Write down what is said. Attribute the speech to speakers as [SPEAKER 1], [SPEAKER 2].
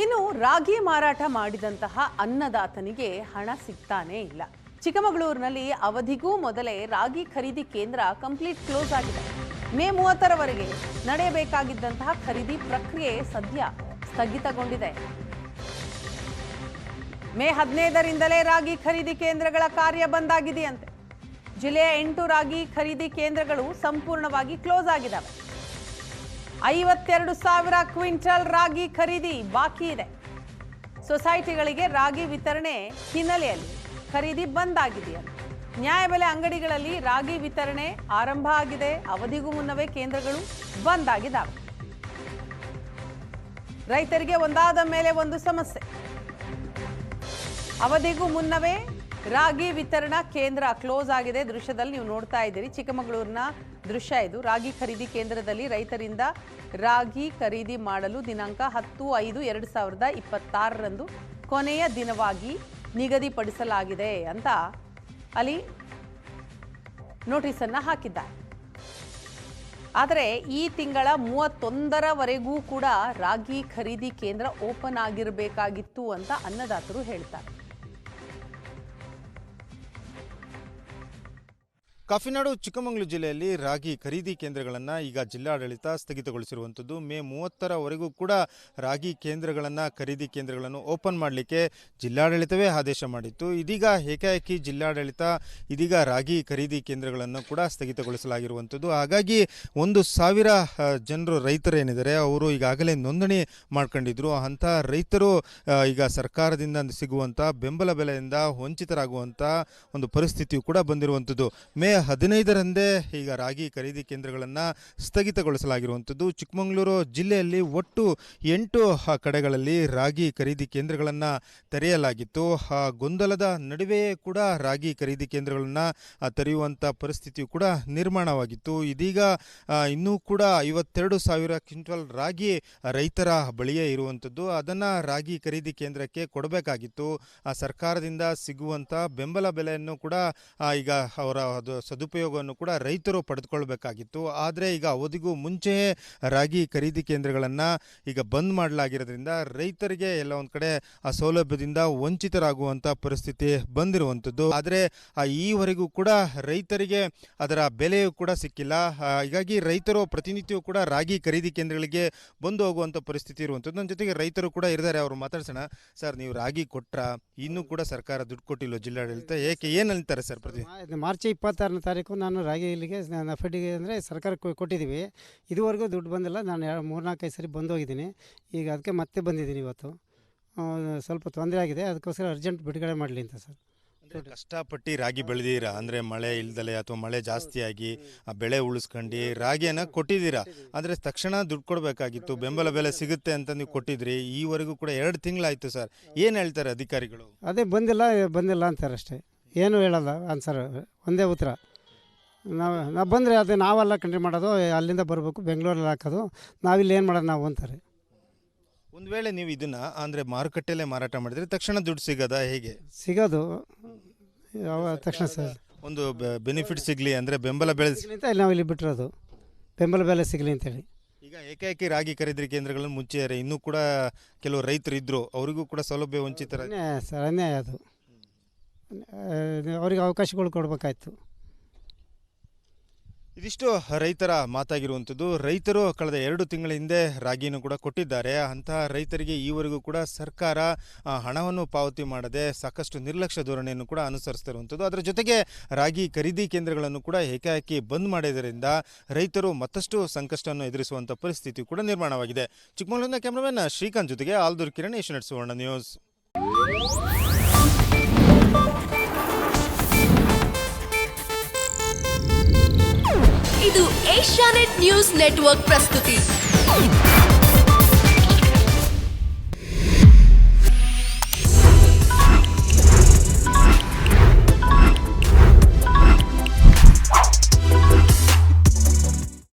[SPEAKER 1] ಇನ್ನು ರಾಗಿ ಮಾರಾಟ ಮಾಡಿದಂತಹ ಅನ್ನದಾತನಿಗೆ ಹಣ ಸಿಗ್ತಾನೇ ಇಲ್ಲ. ಚಿಕ್ಕಮಗಳೂರಿನಲ್ಲಿ ಅವಧಿಗೂ ಮೊದಲೇ ರಾಗಿ ಖರೀದಿ ಕೇಂದ್ರ ಕಂಪ್ಲೀಟ್ ಕ್ಲೋಸ್ ಆಗಿದೆ. ಮೇ 30ರವರೆಗೆ ನಡೆಯಬೇಕಾಗಿದ್ದಂತಹ ಖರೀದಿ ಪ್ರಕ್ರಿಯೆ ಸದ್ಯ ಸ್ಥಗಿತಗೊಂಡಿದೆ. ಮೇ 15ರಿಂದಲೇ ರಾಗಿ ಖರೀದಿ ಕೇಂದ್ರಗಳ ಕಾರ್ಯ ಬಂದ್ ಆಗಿದೆಯಂತೆ. ಜಿಲ್ಲೆಯ 8 ರಾಗಿ ಖರೀದಿ ಕೇಂದ್ರಗಳು ಸಂಪೂರ್ಣವಾಗಿ ಕ್ಲೋಸ್ ಆಗಿದ್ದಾವೆ. 52,000 ಕ್ವಿಂಟಲ್ ರಾಗಿ ಖರೀದಿ ಬಾಕಿ ಇದೆ. ಸೊಸೈಟಿಗಳಿಗೆ ರಾಗಿ ವಿತರಣೆ ಹಿನ್ನೆಲೆಯಲ್ಲಿ ಖರೀದಿ ಬಂದ್ ಆಗಿದೆಯಂತೆ. ನ್ಯಾಯಬೆಲೆ ಅಂಗಡಿಗಳಲ್ಲಿ ರಾಗಿ ವಿತರಣೆ ಆರಂಭ ಆಗಿದೆ. ಅವಧಿಗೂ ಮುನ್ನವೇ ಕೇಂದ್ರಗಳು ಬಂದ್ ಆಗಿದ್ದಾವೆ. ರೈತರಿಗೆ ಒಂದಾದ ಮೇಲೆ ಒಂದು ಸಮಸ್ಯೆ. ಅವಧಿಗೂ ಮುನ್ನವೇ ರಾಗಿ ವಿತರಣಾ ಕೇಂದ್ರ ಕ್ಲೋಸ್ ಆಗಿದೆ. ದೃಶ್ಯದಲ್ಲಿ ನೀವು ನೋಡ್ತಾ ಇದ್ದೀರಿ, ಚಿಕ್ಕಮಗಳೂರಿನ ದೃಶ್ಯ ಇದು. ರಾಗಿ ಖರೀದಿ ಕೇಂದ್ರದಲ್ಲಿ ರೈತರಿಂದ ರಾಗಿ ಖರೀದಿ ಮಾಡಲು ದಿನಾಂಕ 10/5/2026ರಂದು ಕೊನೆಯ ದಿನವಾಗಿ ನಿಗದಿಪಡಿಸಲಾಗಿದೆ ಅಂತ ಅಲ್ಲಿ ನೋಟಿಸ್ ಅನ್ನ ಹಾಕಿದ್ದಾರೆ. ಆದರೆ ಈ ತಿಂಗಳ 31ರವರೆಗೂ ಕೂಡ ರಾಗಿ ಖರೀದಿ ಕೇಂದ್ರ ಓಪನ್ ಆಗಿರಬೇಕಾಗಿತ್ತು ಅಂತ ಅನ್ನದಾತರು ಹೇಳ್ತಾರೆ.
[SPEAKER 2] ಕಾಫಿನಾಡು ಚಿಕ್ಕಮಗಳೂರು ಜಿಲ್ಲೆಯಲ್ಲಿ ರಾಗಿ ಖರೀದಿ ಕೇಂದ್ರಗಳನ್ನು ಈಗ ಜಿಲ್ಲಾಡಳಿತ ಸ್ಥಗಿತಗೊಳಿಸಿರುವಂಥದ್ದು. ಮೇ 30ರವರೆಗೂ ಕೂಡ ರಾಗಿ ಕೇಂದ್ರಗಳನ್ನು ಖರೀದಿ ಕೇಂದ್ರಗಳನ್ನು ಓಪನ್ ಮಾಡಲಿಕ್ಕೆ ಜಿಲ್ಲಾಡಳಿತವೇ ಆದೇಶ ಮಾಡಿತ್ತು. ಇದೀಗ ಏಕಾಏಕಿ ಜಿಲ್ಲಾಡಳಿತ ಇದೀಗ ರಾಗಿ ಖರೀದಿ ಕೇಂದ್ರಗಳನ್ನು ಕೂಡ ಸ್ಥಗಿತಗೊಳಿಸಲಾಗಿರುವಂಥದ್ದು. ಹಾಗಾಗಿ 1,000 ಜನರು ರೈತರೇನಿದ್ದಾರೆ ಅವರು ಈಗಾಗಲೇ ನೋಂದಣಿ ಮಾಡ್ಕೊಂಡಿದ್ರು. ಅಂಥ ರೈತರು ಈಗ ಸರ್ಕಾರದಿಂದ ಸಿಗುವಂಥ ಬೆಂಬಲ ಬೆಲೆಯಿಂದ ವಂಚಿತರಾಗುವಂಥ ಒಂದು ಪರಿಸ್ಥಿತಿಯು ಕೂಡ ಬಂದಿರುವಂಥದ್ದು. ಮೇ 15ರಂದೇ ಈಗ ರಾಗಿ ಖರೀದಿ ಕೇಂದ್ರಗಳನ್ನು ಸ್ಥಗಿತಗೊಳಿಸಲಾಗಿರುವಂಥದ್ದು. ಚಿಕ್ಕಮಗಳೂರು ಜಿಲ್ಲೆಯಲ್ಲಿ ಒಟ್ಟು 8 ಕಡೆಗಳಲ್ಲಿ ರಾಗಿ ಖರೀದಿ ಕೇಂದ್ರಗಳನ್ನು ತೆರೆಯಲಾಗಿತ್ತು. ಗೊಂದಲದ ನಡುವೆಯೇ ಕೂಡ ರಾಗಿ ಖರೀದಿ ಕೇಂದ್ರಗಳನ್ನು ತೆರೆಯುವಂಥ ಪರಿಸ್ಥಿತಿಯು ಕೂಡ ನಿರ್ಮಾಣವಾಗಿತ್ತು. ಇದೀಗ ಇನ್ನೂ ಕೂಡ 52,000 ಕ್ವಿಂಟಲ್ ರಾಗಿ ರೈತರ ಬಳಿಯೇ ಇರುವಂಥದ್ದು. ಅದನ್ನು ರಾಗಿ ಖರೀದಿ ಕೇಂದ್ರಕ್ಕೆ ಕೊಡಬೇಕಾಗಿತ್ತು. ಸರ್ಕಾರದಿಂದ ಸಿಗುವಂಥ ಬೆಂಬಲ ಬೆಲೆಯನ್ನು ಕೂಡ ಈಗ ಅವರ ಸದುಪಯೋಗವನ್ನು ಕೂಡ ರೈತರು ಪಡೆದುಕೊಳ್ಬೇಕಾಗಿತ್ತು. ಆದರೆ ಈಗ ಅವಧಿಗೂ ಮುಂಚೆಯೇ ರಾಗಿ ಖರೀದಿ ಕೇಂದ್ರಗಳನ್ನು ಈಗ ಬಂದ್ ಮಾಡಲಾಗಿರೋದ್ರಿಂದ ರೈತರಿಗೆ ಎಲ್ಲ ಒಂದು ಕಡೆ ಆ ಸೌಲಭ್ಯದಿಂದ ವಂಚಿತರಾಗುವಂಥ ಪರಿಸ್ಥಿತಿ ಬಂದಿರುವಂಥದ್ದು. ಆದರೆ ಈವರೆಗೂ ಕೂಡ ರೈತರಿಗೆ ಅದರ ಬೆಲೆಯೂ ಕೂಡ ಸಿಕ್ಕಿಲ್ಲ. ಹೀಗಾಗಿ ರೈತರು ಪ್ರತಿನಿತ್ಯವೂ ಕೂಡ ರಾಗಿ ಖರೀದಿ ಕೇಂದ್ರಗಳಿಗೆ ಬಂದು ಹೋಗುವಂಥ ಪರಿಸ್ಥಿತಿ ಇರುವಂಥದ್ದು. ನನ್ನ ಜೊತೆಗೆ ರೈತರು ಕೂಡ ಇದ್ದಾರೆ, ಅವರು ಮಾತಾಡ್ಸೋಣ. ಸರ್, ನೀವು ರಾಗಿ ಕೊಟ್ರ, ಇನ್ನೂ ಕೂಡ ಸರ್ಕಾರ ದುಡ್ಡು ಕೊಟ್ಟಿಲ್ಲ ಜಿಲ್ಲಾಡಳಿತ, ಏನು ಅಂತಾರೆ ಸರ್?
[SPEAKER 3] ಮಾರ್ಚ್ 26ನೇ ತಾರೀಕು ನಾನು ರಾಗಿ ಇಲ್ಲಿಗೆ ಫೆಡ್ಡಿಗೆ ಅಂದರೆ ಸರ್ಕಾರ ಕೊಟ್ಟಿದ್ದೀವಿ. ಇದುವರೆಗೂ ದುಡ್ಡು ಬಂದಿಲ್ಲ. ನಾನು 3-4 ಸರಿ ಬಂದೋಗಿದ್ದೀನಿ. ಈಗ ಅದಕ್ಕೆ ಮತ್ತೆ ಬಂದಿದ್ದೀನಿ. ಇವತ್ತು ಸ್ವಲ್ಪ ತೊಂದರೆ ಆಗಿದೆ, ಅದಕ್ಕೋಸ್ಕರ ಅರ್ಜೆಂಟ್ ಬಿಡುಗಡೆ ಮಾಡಲಿ ಅಂತ ಸರ್.
[SPEAKER 2] ಕಷ್ಟಪಟ್ಟು ರಾಗಿ ಬೆಳೆದಿರಾ ಅಂದರೆ ಮಳೆ ಇಲ್ದಲೆ ಅಥವಾ ಮಳೆ ಜಾಸ್ತಿಯಾಗಿ ಆ ಬೆಳೆ ಉಳಿಸ್ಕೊಂಡು ರಾಗಿಯನ್ನು ಕೊಟ್ಟಿದ್ದೀರಾ. ಆದರೆ ತಕ್ಷಣ ದುಡ್ಡು ಕೊಡಬೇಕಾಗಿತ್ತು, ಬೆಂಬಲ ಬೆಲೆ ಸಿಗುತ್ತೆ ಅಂತ ನೀವು ಕೊಟ್ಟಿದ್ರಿ. ಈವರೆಗೂ ಕೂಡ 2 ತಿಂಗಳಾಯಿತು ಸರ್. ಏನು ಹೇಳ್ತಾರೆ ಅಧಿಕಾರಿಗಳು?
[SPEAKER 3] ಅದೇ ಬಂದಿಲ್ಲ ಅಂತಾರೆ ಅಷ್ಟೇ, ಏನು ಹೇಳಲ್ಲ. ಆನ್ಸರ್ ಒಂದೇ ಉತ್ತರ, ನಾವು ಬಂದರೆ ಅದೇ ನಾವೆಲ್ಲ ಕಂಟ್ರಿ ಮಾಡೋದು, ಅಲ್ಲಿಂದ ಬರಬೇಕು, ಬೆಂಗಳೂರಲ್ಲಿ ಹಾಕೋದು, ನಾವಿಲ್ಲಿ ಏನು ಮಾಡೋದು ನಾವು ಅಂತಾರೆ.
[SPEAKER 2] ಒಂದು ವೇಳೆ ನೀವು ಇದನ್ನು ಅಂದರೆ ಮಾರುಕಟ್ಟೆಯಲ್ಲೇ ಮಾರಾಟ ಮಾಡಿದರೆ ತಕ್ಷಣ ದುಡ್ಡು ಸಿಗೋದಾ? ಹೇಗೆ
[SPEAKER 3] ಸಿಗೋದು? ತಕ್ಷಣ ಸರ್
[SPEAKER 2] ಒಂದು ಬೆನಿಫಿಟ್ ಸಿಗಲಿ ಅಂದರೆ ಬೆಂಬಲ ಬೆಲೆ
[SPEAKER 3] ಅಂತ ನಾವು ಇಲ್ಲಿ ಬಿಟ್ಟಿರೋದು, ಬೆಂಬಲ ಬೆಲೆ ಸಿಗಲಿ ಅಂತೇಳಿ.
[SPEAKER 2] ಈಗ ಏಕಾಏಕಿ ರಾಗಿ ಖರೀದಿ ಕೇಂದ್ರಗಳನ್ನು ಮುಚ್ಚಿದ್ದಾರೆ. ಇನ್ನೂ ಕೂಡ ಕೆಲವು ರೈತರು ಇದ್ದರು, ಅವರಿಗೂ ಕೂಡ ಸೌಲಭ್ಯ ವಂಚಿತರ
[SPEAKER 3] ಸರ್. ಅನ್ಯಾಯ ಅದು. ಅವರಿಗೆ ಅವಕಾಶಗಳು ಕೊಡಬೇಕಾಯ್ತು.
[SPEAKER 2] ಇದಿಷ್ಟು ರೈತರ ಮಾತಾಗಿರುವಂಥದ್ದು. ರೈತರು ಕಳೆದ 2 ತಿಂಗಳ ಹಿಂದೆ ರಾಗಿಯನ್ನು ಕೂಡ ಕೊಟ್ಟಿದ್ದಾರೆ. ಅಂತಹ ರೈತರಿಗೆ ಈವರೆಗೂ ಕೂಡ ಸರ್ಕಾರ ಹಣವನ್ನು ಪಾವತಿ ಮಾಡದೆ ಸಾಕಷ್ಟು ನಿರ್ಲಕ್ಷ್ಯ ಧೋರಣೆಯನ್ನು ಕೂಡ ಅನುಸರಿಸ್ತಿರುವಂಥದ್ದು. ಅದರ ಜೊತೆಗೆ ರಾಗಿ ಖರೀದಿ ಕೇಂದ್ರಗಳನ್ನು ಕೂಡ ಏಕಾಏಕಿ ಬಂದ್ ಮಾಡಿದ್ದರಿಂದ ರೈತರು ಮತ್ತಷ್ಟು ಸಂಕಷ್ಟವನ್ನು ಎದುರಿಸುವಂಥ ಪರಿಸ್ಥಿತಿ ಕೂಡ ನಿರ್ಮಾಣವಾಗಿದೆ. ಚಿಕ್ಕಮಗಳೂರಿನ ಕ್ಯಾಮ್ರಾಮನ್ ಶ್ರೀಕಾಂತ್ ಜೊತೆಗೆ ಆಲ್ದೂರ್ ಕಿರಣ್, ಏಷ್ಯಾನೆಟ್ ಸುವರ್ಣ ನ್ಯೂಸ್.
[SPEAKER 4] ಇದು ಏಷ್ಯಾನೆಟ್ ನ್ಯೂಸ್ ನೆಟ್ವರ್ಕ್ ಪ್ರಸ್ತುತಿ.